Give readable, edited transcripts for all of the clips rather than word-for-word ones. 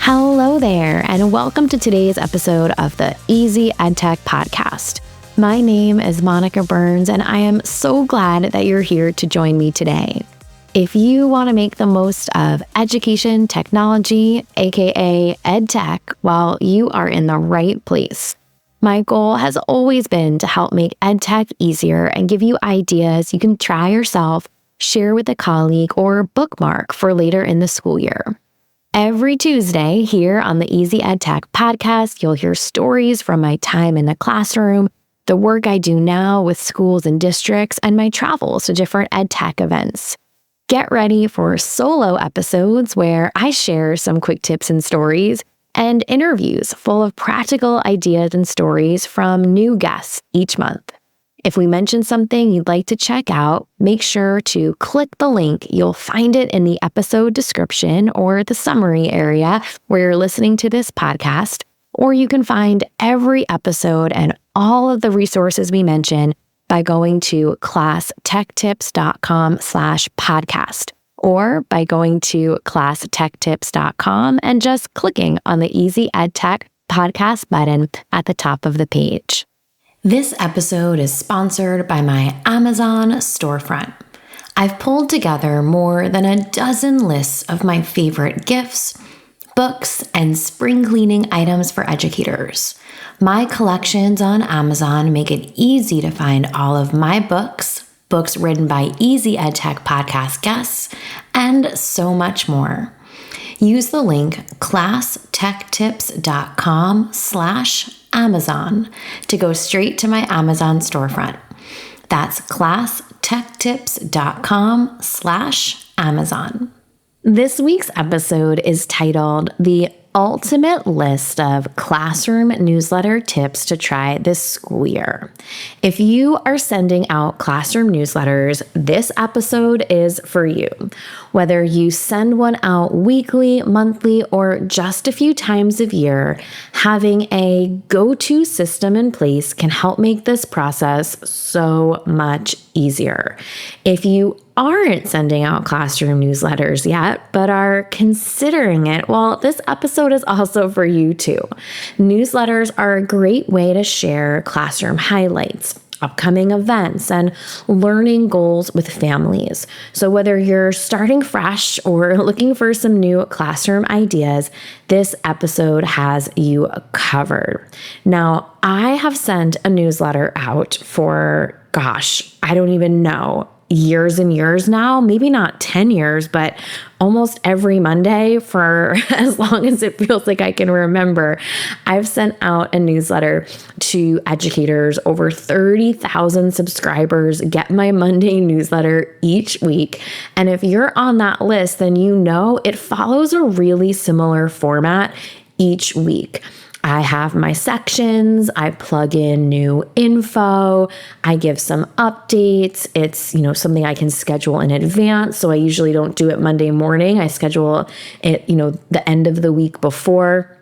Hello there, and welcome to today's episode of the EdTech Podcast. My name is Monica Burns, and I am so glad that you're here to join me today. If you want to make the most of education technology, aka EdTech, well, you are in the right place. My goal has always been to help make EdTech easier and give you ideas you can try yourself, share with a colleague, or bookmark for later in the school year. Every Tuesday here on the EdTech Podcast, you'll hear stories from my time in the classroom, the work I do now with schools and districts, and my travels to different EdTech events. Get ready for solo episodes where I share some quick tips and stories, and interviews full of practical ideas and stories from new guests each month. If we mention something you'd like to check out, make sure to click the link. You'll find it in the episode description or the summary area where you're listening to this podcast, or you can find every episode and all of the resources we mention by going to classtechtips.com/podcast, or by going to classtechtips.com and just clicking on the EdTech Podcast button at the top of the page. This episode is sponsored by my Amazon storefront. I've pulled together more than a dozen lists of my favorite gifts, books, and spring cleaning items for educators. My collections on Amazon make it easy to find all of my books written by EdTech Podcast guests, and so much more. Use the link classtechtips.com/Amazon to go straight to my Amazon storefront. That's classtechtips.com/Amazon. This week's episode is titled The Ultimate List of Classroom Newsletter Tips to Try This School Year. If you are sending out classroom newsletters, this episode is for you. Whether you send one out weekly, monthly, or just a few times a year, having a go-to system in place can help make this process so much easier. If you aren't sending out classroom newsletters yet, but are considering it, well, this episode is also for you too. Newsletters are a great way to share classroom highlights, upcoming events, and learning goals with families. So whether you're starting fresh or looking for some new classroom ideas, this episode has you covered. Now, I have sent a newsletter out for, I don't even know, years and years now, maybe not 10 years, but almost every Monday for as long as it feels like I can remember. I've sent out a newsletter to educators. Over 30,000 subscribers get my Monday newsletter each week. And if you're on that list, then you know it follows a really similar format each week. I have my sections, I plug in new info, I give some updates. It's, something I can schedule in advance. So I usually don't do it Monday morning. I schedule it, the end of the week before.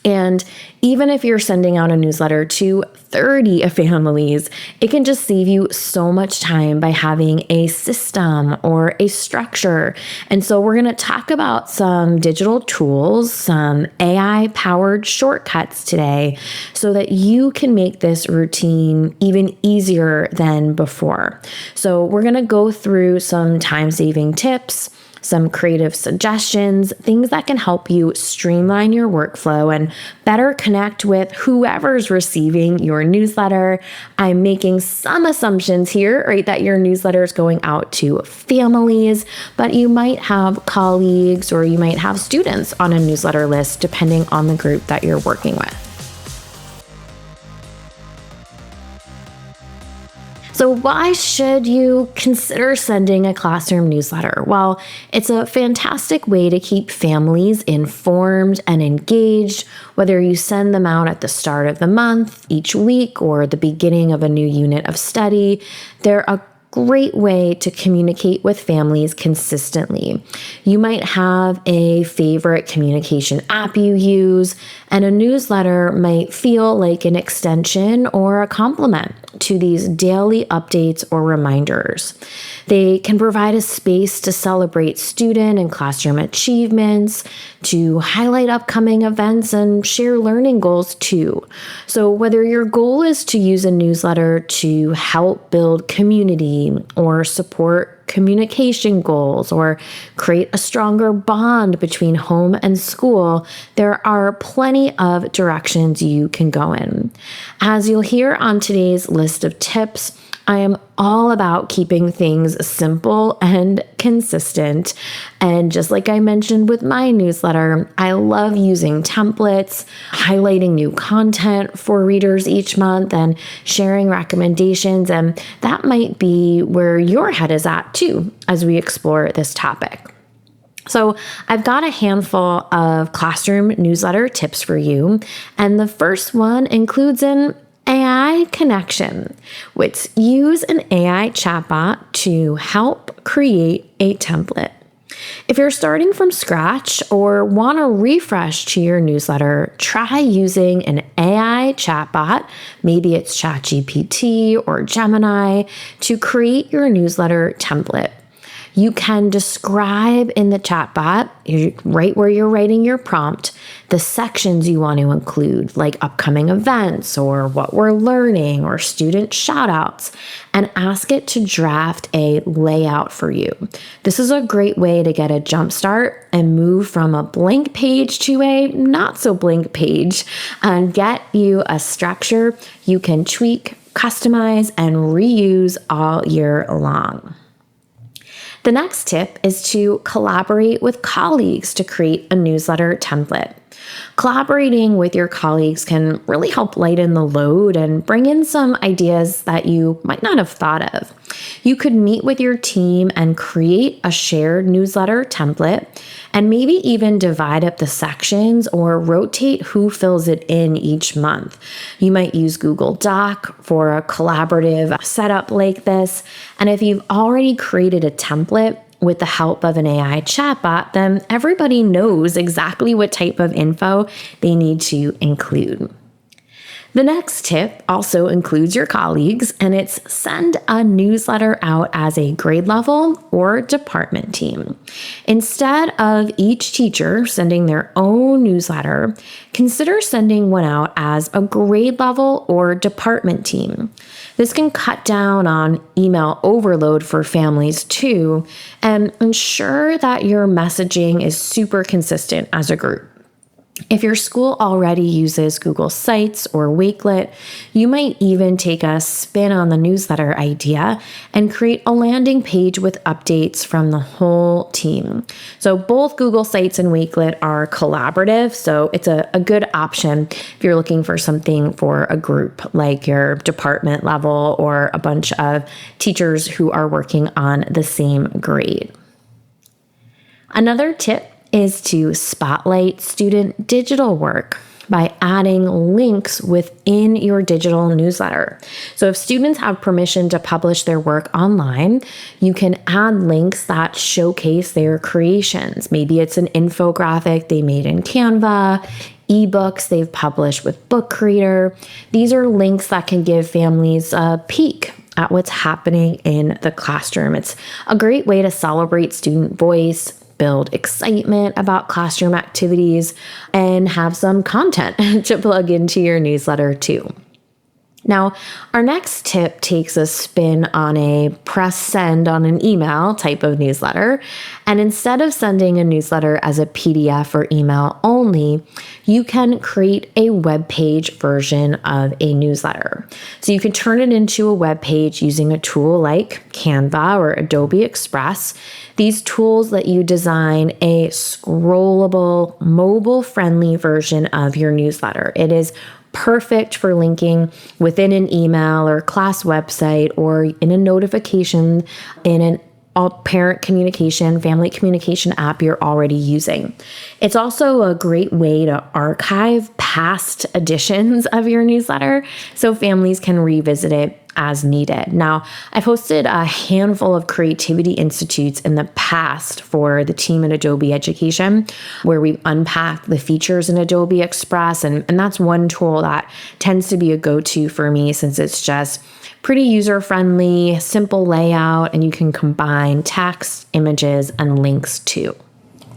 And even if you're sending out a newsletter to 30 families, it can just save you so much time by having a system or a structure. And so we're going to talk about some digital tools, some AI-powered shortcuts today so that you can make this routine even easier than before. So we're going to go through some time-saving tips, some creative suggestions, things that can help you streamline your workflow and better connect with whoever's receiving your newsletter. I'm making some assumptions here, right, that your newsletter is going out to families, but you might have colleagues or you might have students on a newsletter list depending on the group that you're working with. So why should you consider sending a classroom newsletter? Well, it's a fantastic way to keep families informed and engaged, whether you send them out at the start of the month, each week, or the beginning of a new unit of study. They're a great way to communicate with families consistently. You might have a favorite communication app you use, and a newsletter might feel like an extension or a complement. to these daily updates or reminders. They can provide a space to celebrate student and classroom achievements, to highlight upcoming events, and share learning goals too. So whether your goal is to use a newsletter to help build community or support communication goals or create a stronger bond between home and school, there are plenty of directions you can go in. As you'll hear on today's list of tips, I am all about keeping things simple and consistent. And just like I mentioned with my newsletter, I love using templates, highlighting new content for readers each month, and sharing recommendations. And that might be where your head is at too, as we explore this topic. So I've got a handful of classroom newsletter tips for you. And the first one includes an AI connection, which use an AI chatbot to help create a template. If you're starting from scratch or want a refresh to your newsletter, try using an AI chatbot, maybe it's ChatGPT or Gemini, to create your newsletter template. You can describe in the chatbot, right where you're writing your prompt, the sections you want to include, like upcoming events or what we're learning or student shoutouts, and ask it to draft a layout for you. This is a great way to get a jump start and move from a blank page to a not so blank page and get you a structure you can tweak, customize, and reuse all year long. The next tip is to collaborate with colleagues to create a newsletter template. Collaborating with your colleagues can really help lighten the load and bring in some ideas that you might not have thought of. You could meet with your team and create a shared newsletter template, and maybe even divide up the sections or rotate who fills it in each month. You might use Google Doc for a collaborative setup like this. And if you've already created a template with the help of an AI chatbot, then everybody knows exactly what type of info they need to include. The next tip also includes your colleagues, and it's send a newsletter out as a grade level or department team. Instead of each teacher sending their own newsletter, consider sending one out as a grade level or department team. This can cut down on email overload for families too, and ensure that your messaging is super consistent as a group. If your school already uses Google Sites or Wakelet, you might even take a spin on the newsletter idea and create a landing page with updates from the whole team. So both Google Sites and Wakelet are collaborative, so it's a good option if you're looking for something for a group like your department level or a bunch of teachers who are working on the same grade. Another tip is to spotlight student digital work by adding links within your digital newsletter. So if students have permission to publish their work online, you can add links that showcase their creations. Maybe it's an infographic they made in Canva, ebooks they've published with Book Creator. These are links that can give families a peek at what's happening in the classroom. It's a great way to celebrate student voice, build excitement about classroom activities, and have some content to plug into your newsletter too. Now, our next tip takes a spin on a press send on an email type of newsletter. And instead of sending a newsletter as a PDF or email only, you can create a web page version of a newsletter. So you can turn it into a web page using a tool like Canva or Adobe Express. These tools let you design a scrollable, mobile-friendly version of your newsletter. It is perfect for linking within an email or class website or in a notification in an parent communication, family communication app you're already using. It's also a great way to archive past editions of your newsletter so families can revisit it as needed. Now, I've hosted a handful of creativity institutes in the past for the team at Adobe Education, where we unpacked the features in Adobe Express. And that's one tool that tends to be a go-to for me since it's just Pretty user-friendly, simple layout, and you can combine text, images, and links too.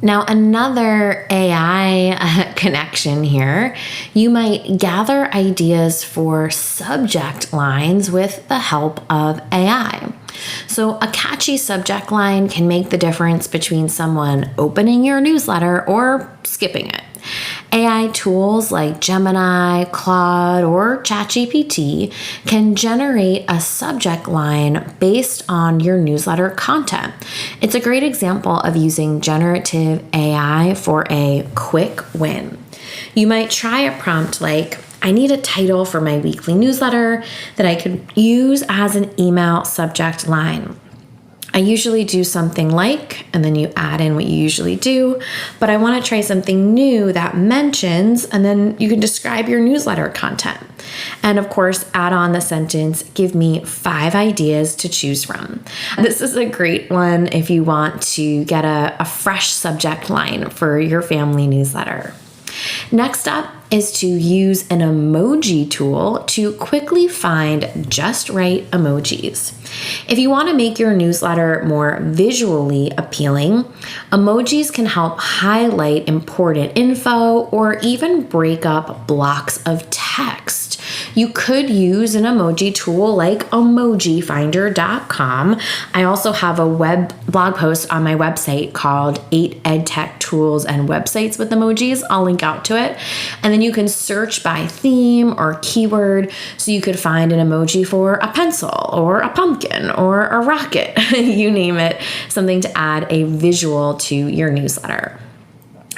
Now, another AI connection here, you might gather ideas for subject lines with the help of AI. So a catchy subject line can make the difference between someone opening your newsletter or skipping it. AI tools like Gemini, Claude, or ChatGPT can generate a subject line based on your newsletter content. It's a great example of using generative AI for a quick win. You might try a prompt like, I need a title for my weekly newsletter that I could use as an email subject line. I usually do something like, and then you add in what you usually do, but I want to try something new that mentions, and then you can describe your newsletter content. And of course, add on the sentence, give me 5 ideas to choose from. This is a great one if you want to get a fresh subject line for your family newsletter. Next up is to use an emoji tool to quickly find just right emojis. If you want to make your newsletter more visually appealing, emojis can help highlight important info or even break up blocks of text. You could use an emoji tool like emojifinder.com. I also have a blog post on my website called 8 EdTech Tools and Websites with Emojis. I'll link out to it. And then you can search by theme or keyword, so you could find an emoji for a pencil or a pumpkin or a rocket, you name it, something to add a visual to your newsletter.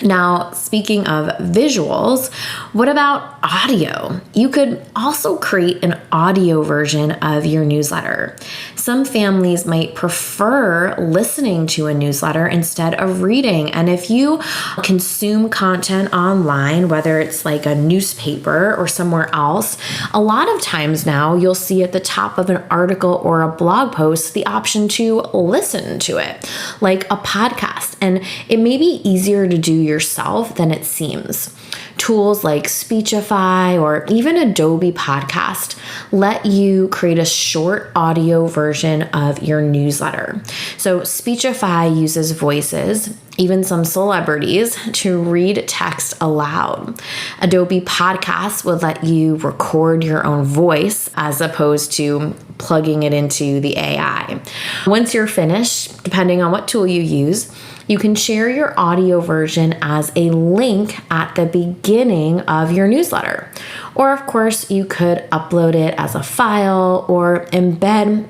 Now, speaking of visuals, what about audio? You could also create an audio version of your newsletter. Some families might prefer listening to a newsletter instead of reading. And if you consume content online, whether it's like a newspaper or somewhere else, a lot of times now you'll see at the top of an article or a blog post the option to listen to it, like a podcast. And it may be easier to do yourself than it seems. Tools like Speechify or even Adobe Podcast let you create a short audio version of your newsletter. So Speechify uses voices, even some celebrities, to read text aloud. Adobe Podcast would let you record your own voice as opposed to plugging it into the AI. Once you're finished, depending on what tool you use, you can share your audio version as a link at the beginning of your newsletter. Or of course, you could upload it as a file or embed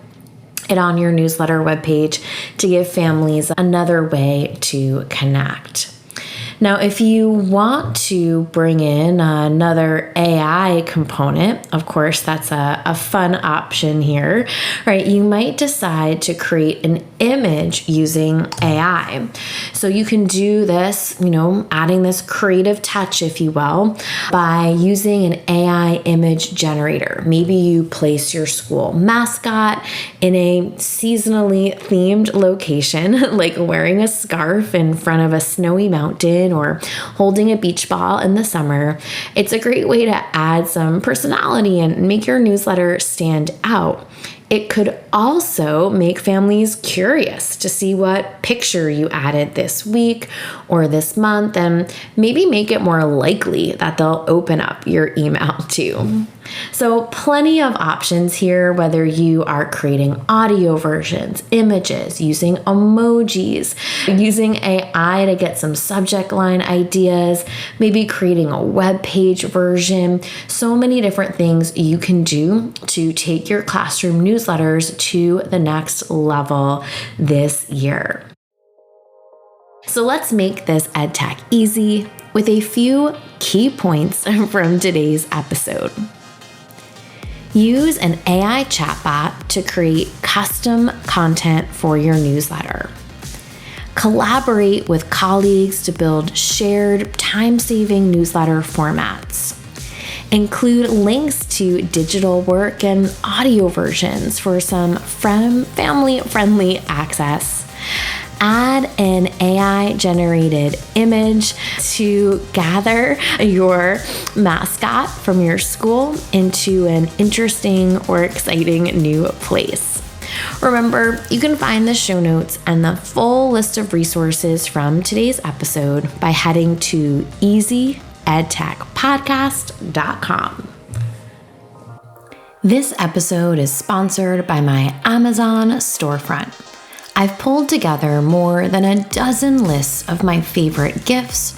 it on your newsletter webpage to give families another way to connect. Now, if you want to bring in another AI component, of course, that's a fun option here, right? You might decide to create an image using AI. So you can do this, adding this creative touch, if you will, by using an AI image generator. Maybe you place your school mascot in a seasonally themed location, like wearing a scarf in front of a snowy mountain or holding a beach ball in the summer. It's a great way to add some personality and make your newsletter stand out. It could also make families curious to see what picture you added this week or this month, and maybe make it more likely that they'll open up your email too. So plenty of options here, whether you are creating audio versions, images, using emojis, using AI to get some subject line ideas, maybe creating a web page version. So many different things you can do to take your classroom newsletters to the next level this year. So let's make this EdTech easy with a few key points from today's episode. Use an AI chatbot to create custom content for your newsletter. Collaborate with colleagues to build shared, time-saving newsletter formats. Include links to digital work and audio versions for some family-friendly access. add an AI-generated image to gather your mascot from your school into an interesting or exciting new place. Remember, you can find the show notes and the full list of resources from today's episode by heading to EdTechPodcast.com. This episode is sponsored by my Amazon storefront. I've pulled together more than a dozen lists of my favorite gifts,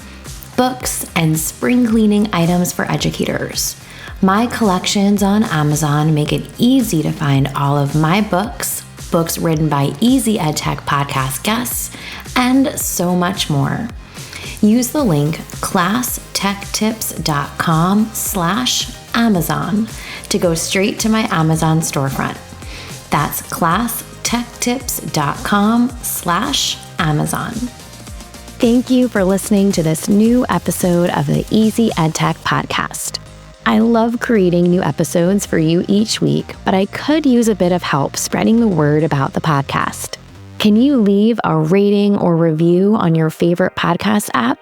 books, and spring cleaning items for educators. My collections on Amazon make it easy to find all of my books written by Easy EdTech Podcast guests, and so much more. Use the link classtechtips.com/Amazon to go straight to my Amazon storefront. That's classtechtips.com/Amazon. Thank you for listening to this new episode of the Easy EdTech Podcast. I love creating new episodes for you each week, but I could use a bit of help spreading the word about the podcast. Can you leave a rating or review on your favorite podcast app?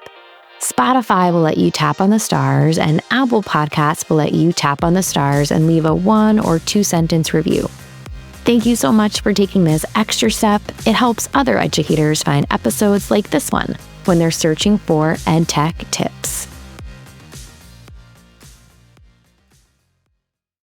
Spotify will let you tap on the stars, and Apple Podcasts will let you tap on the stars and leave a 1 or 2 sentence review. Thank you so much for taking this extra step. It helps other educators find episodes like this one when they're searching for EdTech tips.